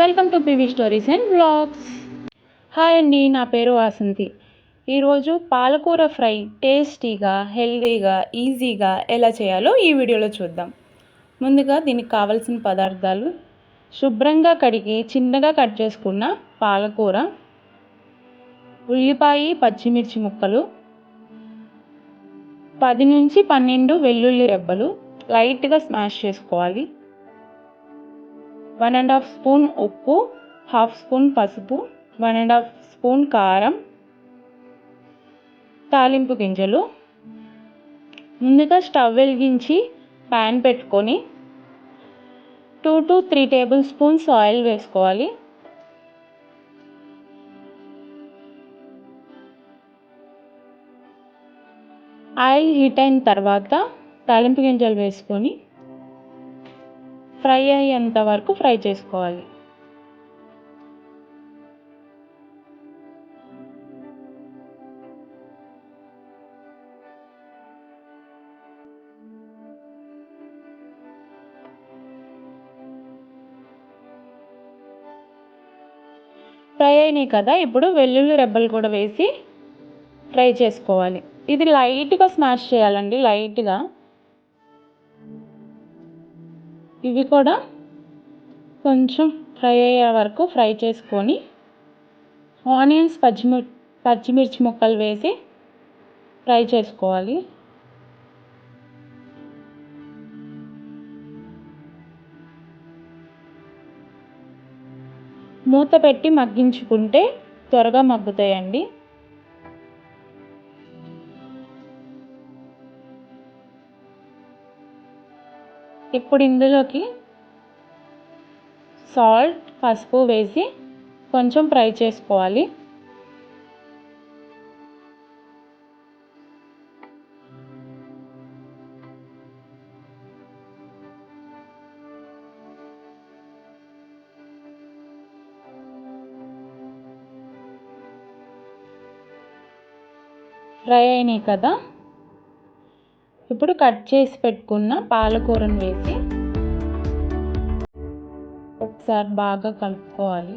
Welcome to PV stories and vlogs. Hi అండి, నా పేరు వాసంతి. ఈరోజు పాలకూర ఫ్రై టేస్టీగా, హెల్తీగా, ఈజీగా ఎలా చేయాలో ఈ వీడియోలో చూద్దాం. ముందుగా దీనికి కావాల్సిన పదార్థాలు: శుభ్రంగా కడిగి చిన్నగా కట్ చేసుకున్న పాలకూర, ఉల్లిపాయ పచ్చిమిర్చి ముక్కలు, 10 నుంచి 12 వెల్లుల్లి రెబ్బలు లైట్గా స్మాష్ చేసుకోవాలి, 1½ స్పూన్ ఉప్పు, 1/2 స్పూన్ పసుపు, 1½ స్పూన్ కారం, తాలింపు గింజలు. ముందుగా స్టవ్ వెలిగించి ప్యాన్ పెట్టుకొని 2 to 3 టేబుల్ స్పూన్స్ ఆయిల్ వేసుకోవాలి. ఆయిల్ హీట్ అయిన తర్వాత తాలింపు గింజలు వేసుకొని ఫ్రై అయ్యేంత వరకు ఫ్రై చేసుకోవాలి. ఫ్రై అయినాయి కదా, ఇప్పుడు వెల్లుల్లి రెబ్బలు కూడా వేసి ఫ్రై చేసుకోవాలి. ఇది లైట్గా స్మాష్ చేయాలండి, లైట్గా. ఇవి కూడా కొంచెం ఫ్రై అయ్యే వరకు ఫ్రై చేసుకొని ఆనియన్స్, పచ్చిమిర్చి ముక్కలు వేసి ఫ్రై చేసుకోవాలి. మూత పెట్టి మగ్గించుకుంటే త్వరగా మగ్గుతాయండి. ఇప్పుడు ఇందులోకి సాల్ట్, పసుపు వేసి కొంచెం ఫ్రై చేసుకోవాలి. ఫ్రై అయినాయి కదా, ఇప్పుడు కట్ చేసి పెట్టుకున్న పాలకూరను వేసి ఒకసారి బాగా కలుపుకోవాలి.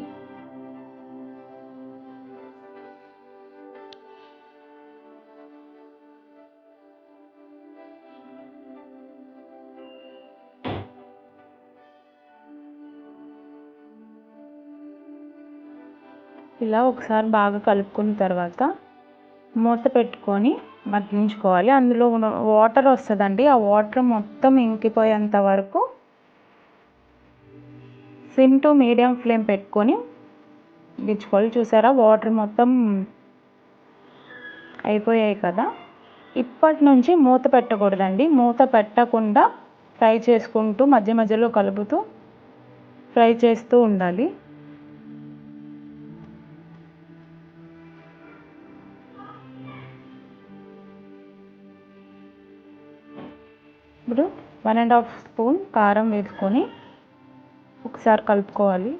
ఇలా ఒకసారి బాగా కలుపుకున్న తర్వాత మూత పెట్టుకొని మగ్గించుకోవాలి. అందులో వాటర్ వస్తుందండి, ఆ వాటర్ మొత్తం ఇంకిపోయేంత వరకు సిమ్ టు మీడియం ఫ్లేమ్ పెట్టుకొని మగ్గించుకోవాలి. చూసారా, వాటర్ మొత్తం అయిపోయాయి కదా. ఇప్పటి నుంచి మూత పెట్టకూడదండి, మూత పెట్టకుండా ఫ్రై చేసుకుంటూ మధ్య మధ్యలో కలుపుతూ ఫ్రై చేస్తూ ఉండాలి. ఇప్పుడు 1½ స్పూన్ కారం వేసుకొని ఒకసారి కలుపుకోవాలి.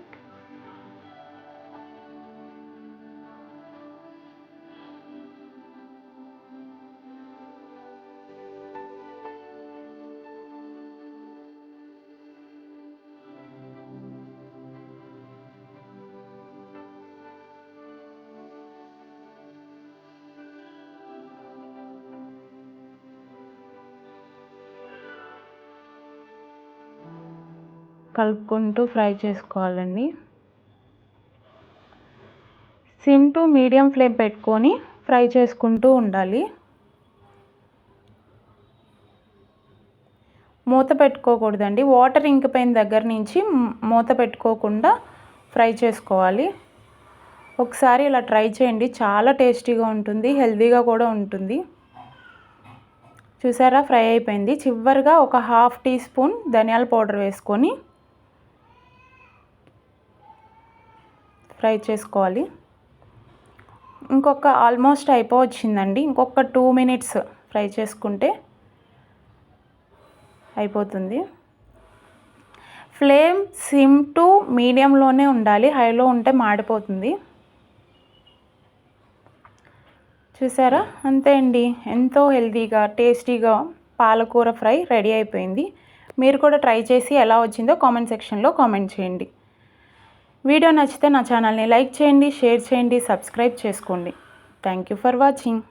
కలుపుకుంటూ ఫ్రై చేసుకోవాలండి. సిమ్ టు మీడియం ఫ్లేమ్ పెట్టుకొని ఫ్రై చేసుకుంటూ ఉండాలి. మూత పెట్టుకోకూడదండి, వాటర్ ఇంకిపోయిన దగ్గర నుంచి మూత పెట్టుకోకుండా ఫ్రై చేసుకోవాలి. ఒకసారి ఇలా ట్రై చేయండి, చాలా టేస్టీగా ఉంటుంది, హెల్తీగా కూడా ఉంటుంది. చూసారా, ఫ్రై అయిపోయింది. చివరిగా ఒక 1/2 టీ స్పూన్ ధనియాల పౌడర్ వేసుకొని ఫ్రై చేసుకోవాలి. ఆల్మోస్ట్ అయిపోవచ్చిందండి, ఇంకొక 2 minutes ఫ్రై చేసుకుంటే అయిపోతుంది. ఫ్లేమ్ సిమ్ టు మీడియంలోనే ఉండాలి, హైలో ఉంటే మాడిపోతుంది. చూసారా, అంతే అండి, ఎంతో హెల్తీగా టేస్టీగా పాలకూర ఫ్రై రెడీ అయిపోయింది. మీరు కూడా ట్రై చేసి ఎలా వచ్చిందో కామెంట్ సెక్షన్లో కామెంట్ చేయండి. వీడియో నచ్చితే నా ఛానల్ని లైక్ చేయండి, షేర్ చేయండి, సబ్స్క్రైబ్ చేసుకోండి. Thank you for watching.